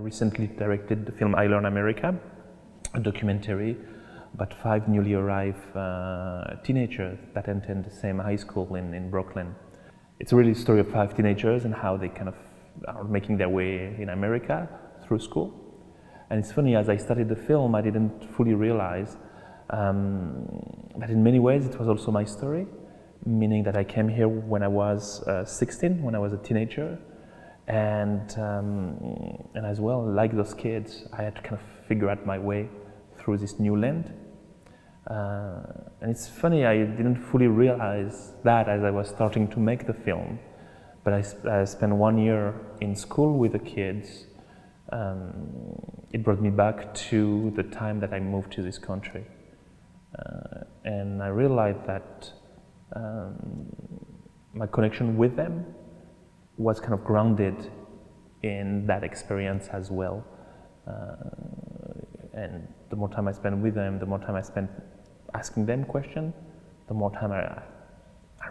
recently directed the film I Learn America, a documentary about 5 newly arrived teenagers that attend the same high school in Brooklyn. It's really a story of 5 teenagers and how they kind of are making their way in America through school. And it's funny, as I studied the film, I didn't fully realize that in many ways it was also my story, meaning that I came here when I was 16, when I was a teenager, and as well, like those kids, I had to kind of figure out my way through this new land. And it's funny, I didn't fully realize that as I was starting to make the film, but I spent 1 year in school with the kids. It brought me back to the time that I moved to this country. And I realized that my connection with them was kind of grounded in that experience as well. And the more time I spent with them, the more time I spent asking them questions, the more time I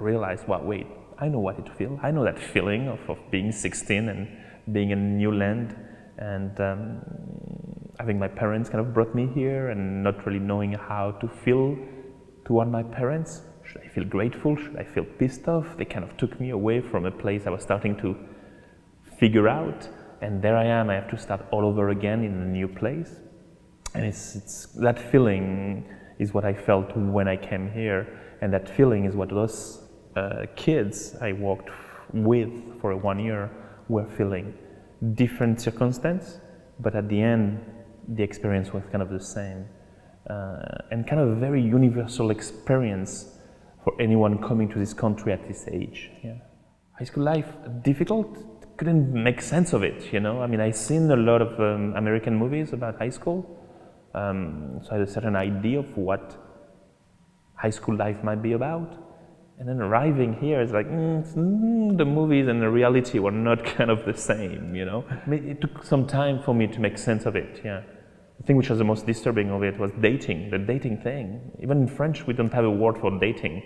realized, well, wait, I know what it feels. I know that feeling of being 16 and being in a new land, and having my parents kind of brought me here and not really knowing how to feel toward my parents. Should I feel grateful? Should I feel pissed off? They kind of took me away from a place I was starting to figure out, and there I am. I have to start all over again in a new place. And it's that feeling is what I felt when I came here, and that feeling is what those kids I worked with for 1 year were feeling. Different circumstance, but at the end, the experience was kind of the same. And kind of a very universal experience for anyone coming to this country at this age. Yeah. High school life, difficult, couldn't make sense of it, you know? I mean, I've seen a lot of American movies about high school, so I had a certain idea of what high school life might be about. And then arriving here, it's like, the movies and the reality were not kind of the same, you know? I mean, it took some time for me to make sense of it, yeah. The thing which was the most disturbing of it was dating, the dating thing. Even in French, we don't have a word for dating.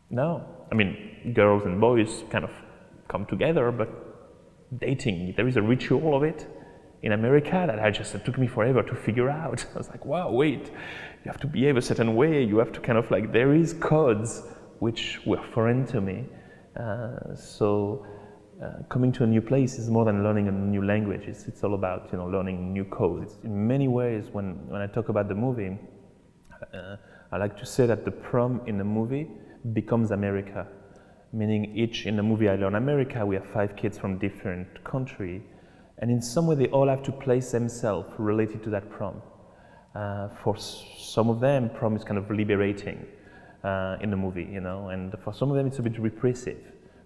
No, I mean, girls and boys kind of come together, but dating, there is a ritual of it. In America, it took me forever to figure out. I was like, wow, wait, you have to behave a certain way, you have to kind of like, there is codes which were foreign to me. Coming to a new place is more than learning a new language. It's all about, you know, learning new codes. In many ways, when I talk about the movie, I like to say that the prom in the movie becomes America. Meaning in the movie I Learn America, we have 5 kids from different countries, and in some way they all have to place themselves related to that prom. For some of them, prom is kind of liberating in the movie, you know, and for some of them it's a bit repressive.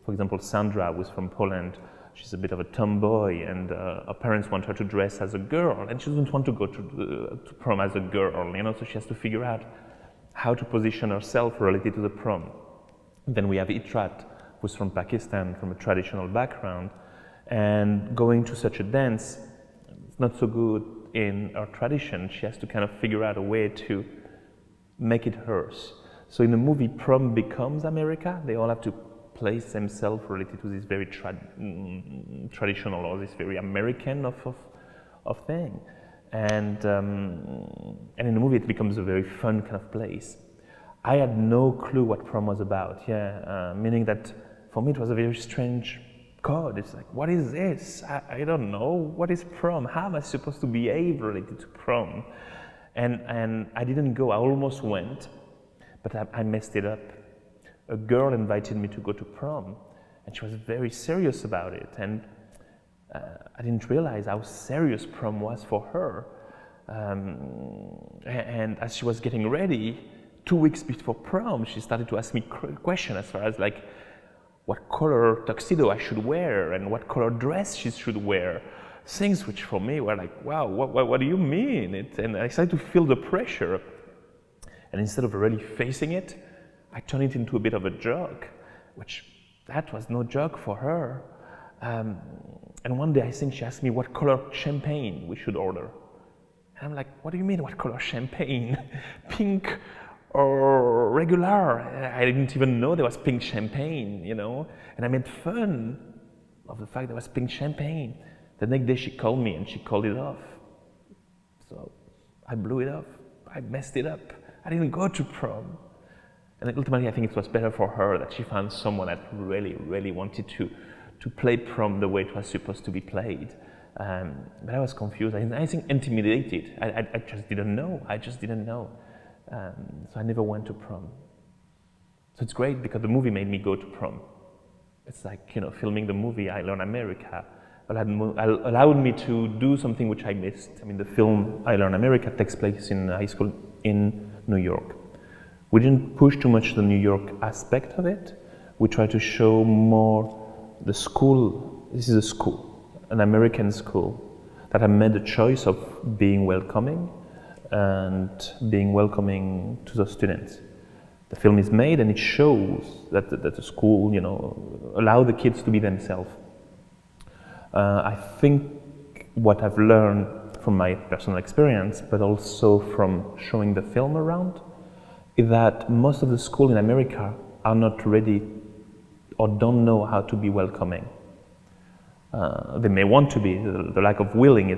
For example, Sandra, who's from Poland, she's a bit of a tomboy, and her parents want her to dress as a girl, and she doesn't want to go to prom as a girl, you know, so she has to figure out how to position herself related to the prom. Then we have Itrat, who's from Pakistan, from a traditional background, and going to such a dance, it's not so good in her tradition. She has to kind of figure out a way to make it hers. So in the movie, prom becomes America. They all have to place themselves related to this very traditional or this very American of thing. And in the movie, it becomes a very fun kind of place. I had no clue what prom was about, meaning that for me it was a very strange code. It's like, what is this? I don't know. What is prom? How am I supposed to behave related to prom? And I didn't go. I almost went, but I messed it up. A girl invited me to go to prom, and she was very serious about it. And I didn't realize how serious prom was for her. And as she was getting ready, 2 weeks before prom, she started to ask me questions as far as like what color tuxedo I should wear and what color dress she should wear. Things which for me were like, wow, what do you mean? And I started to feel the pressure. And instead of really facing it, I turned it into a bit of a joke, which that was no joke for her. And one day I think she asked me what color champagne we should order. And I'm like, what do you mean, what color champagne? Pink or regular? I didn't even know there was pink champagne, you know? And I made fun of the fact there was pink champagne. The next day she called me and she called it off. So I blew it off. I messed it up. I didn't go to prom. And ultimately I think it was better for her that she found someone that really, really wanted to play prom the way it was supposed to be played. But I was confused. I think intimidated. I just didn't know. I just didn't know. So I never went to prom. So it's great because the movie made me go to prom. It's like, you know, filming the movie I Learn America allowed me to do something which I missed. I mean, the film I Learn America takes place in high school in New York. We didn't push too much the New York aspect of it. We tried to show more the school. This is a school, an American school, that had made the choice of being welcoming and being welcoming to the students. The film is made and it shows that the school, you know, allow the kids to be themselves. I think what I've learned from my personal experience, but also from showing the film around, is that most of the schools in America are not ready or don't know how to be welcoming. They may want to be, the lack of willing,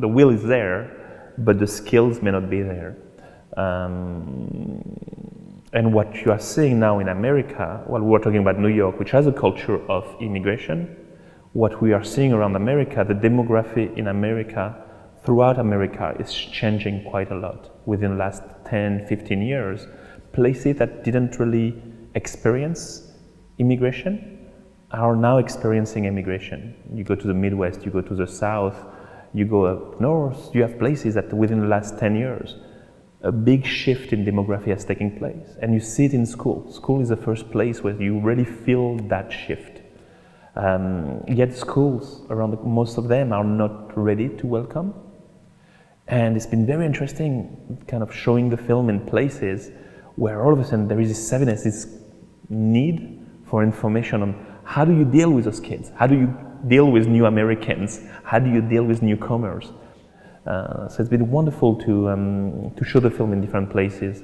the will is there, but the skills may not be there. And what you are seeing now in America, while we're talking about New York, which has a culture of immigration, what we are seeing around America, the demography in America, throughout America, is changing quite a lot. Within the last 10, 15 years, places that didn't really experience immigration are now experiencing immigration. You go to the Midwest, you go to the South, you go up north, you have places that within the last 10 years, a big shift in demography has taken place. And you see it in school. School is the first place where you really feel that shift. Yet schools, around most of them, are not ready to welcome. And it's been very interesting kind of showing the film in places where all of a sudden there is this savviness, this need for information on how do you deal with those kids? How do you deal with new Americans? How do you deal with newcomers? So it's been wonderful to show the film in different places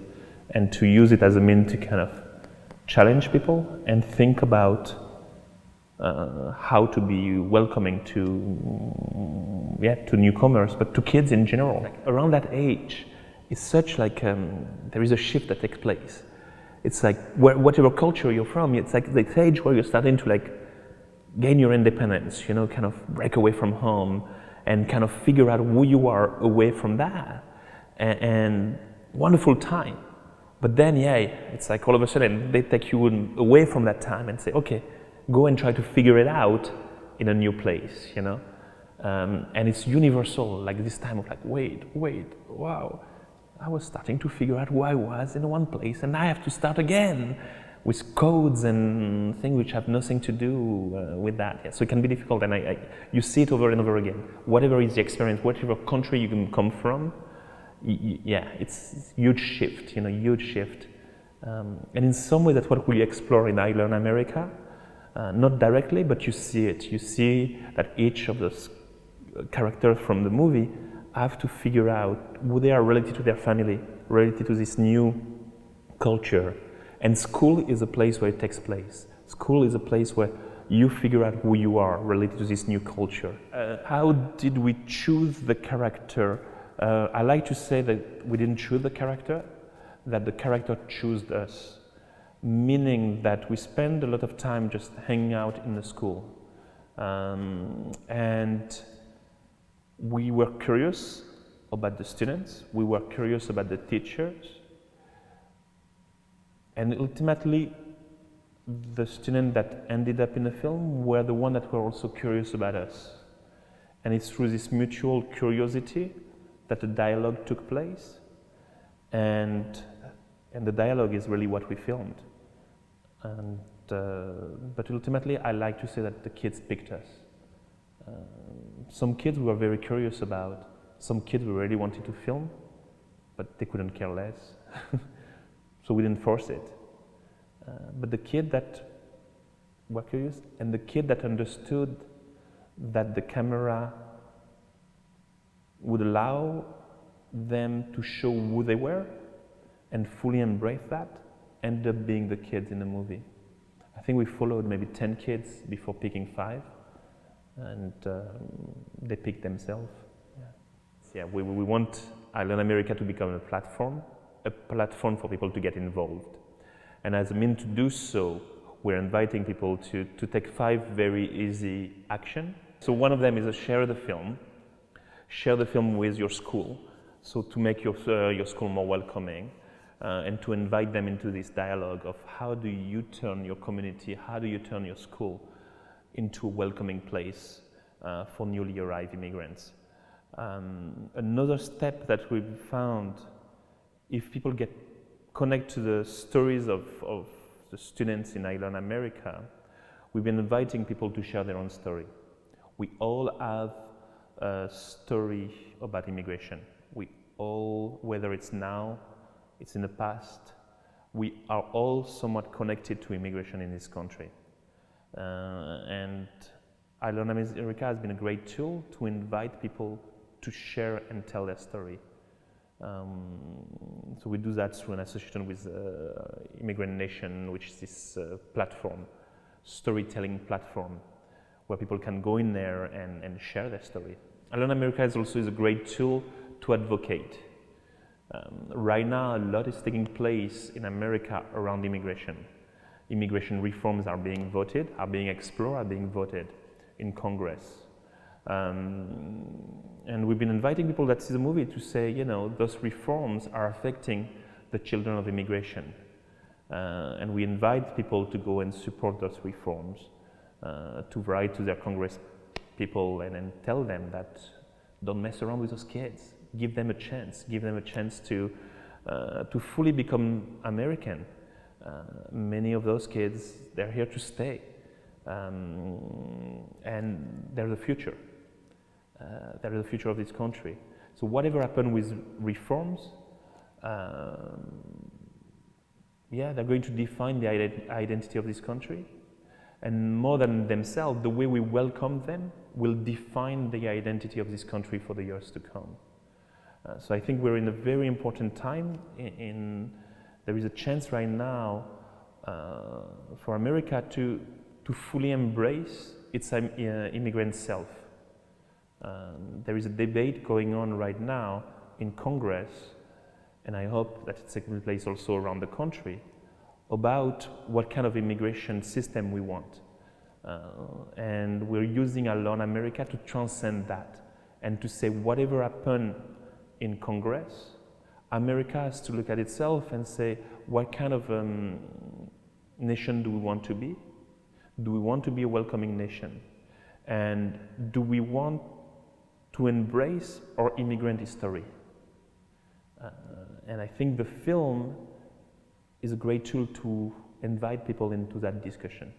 and to use it as a means to kind of challenge people and think about how to be welcoming to newcomers, but to kids in general. Like around that age, it's such like there is a shift that takes place. It's like whatever culture you're from, it's like the age where you're starting to like gain your independence, you know, kind of break away from home and kind of figure out who you are away from that. And wonderful time. But then, yeah, it's like all of a sudden they take you away from that time and say, okay, go and try to figure it out in a new place, you know? And it's universal, like this time of like, wait, wow. I was starting to figure out who I was in one place and I have to start again with codes and things which have nothing to do with that. Yeah, so it can be difficult and you see it over and over again. Whatever is the experience, whatever country you can come from, yeah, it's huge shift, you know, huge shift. And in some way that's what we explore in I Learn America. Not directly, but you see it. You see that each of those characters from the movie have to figure out who they are related to their family, related to this new culture. And school is a place where it takes place. School is a place where you figure out who you are related to this new culture. How did we choose the character? I like to say that we didn't choose the character, that the character chose us. Meaning that we spend a lot of time just hanging out in the school. And we were curious about the students, we were curious about the teachers, and ultimately the students that ended up in the film were the ones that were also curious about us. And it's through this mutual curiosity that the dialogue took place, and the dialogue is really what we filmed. And, but ultimately, I like to say that the kids picked us. Some kids we were very curious about. Some kids we really wanted to film, but they couldn't care less. So we didn't force it. But the kid that were curious, and the kid that understood that the camera would allow them to show who they were and fully embrace that, ended up being the kids in the movie. I think we followed maybe 10 kids before picking 5. and depict themselves. Yeah, we want I Learn America to become a platform for people to get involved. And as a means to do so, we're inviting people to take 5 very easy actions. So one of them is share the film with your school, so to make your school more welcoming, and to invite them into this dialogue of how do you turn your community, how do you turn your school into a welcoming place for newly arrived immigrants. Another step that we've found, if people get connected to the stories of the students in I Learn America, we've been inviting people to share their own story. We all have a story about immigration. We all, whether it's now, it's in the past, we are all somewhat connected to immigration in this country. And I Learn America has been a great tool to invite people to share and tell their story. So we do that through an association with Immigrant Nation, which is this platform, storytelling platform, where people can go in there and share their story. I Learn America is also a great tool to advocate. Right now, a lot is taking place in America around immigration. Immigration reforms are being voted, are being explored, are being voted in Congress. And we've been inviting people that see the movie to say, you know, those reforms are affecting the children of immigration. And we invite people to go and support those reforms, to write to their Congress people and tell them that don't mess around with those kids. Give them a chance. Give them a chance to fully become American. Many of those kids, they're here to stay. And they're the future. They're the future of this country. So whatever happened with reforms, they're going to define the identity of this country. And more than themselves, the way we welcome them will define the identity of this country for the years to come. So I think we're in a very important time. There is a chance right now for America to fully embrace its immigrant self. There is a debate going on right now in Congress, and I hope that it's taking place also around the country, about what kind of immigration system we want. And we're using I Learn America to transcend that and to say whatever happened in Congress, America has to look at itself and say, what kind of nation do we want to be? Do we want to be a welcoming nation? And do we want to embrace our immigrant history? And I think the film is a great tool to invite people into that discussion.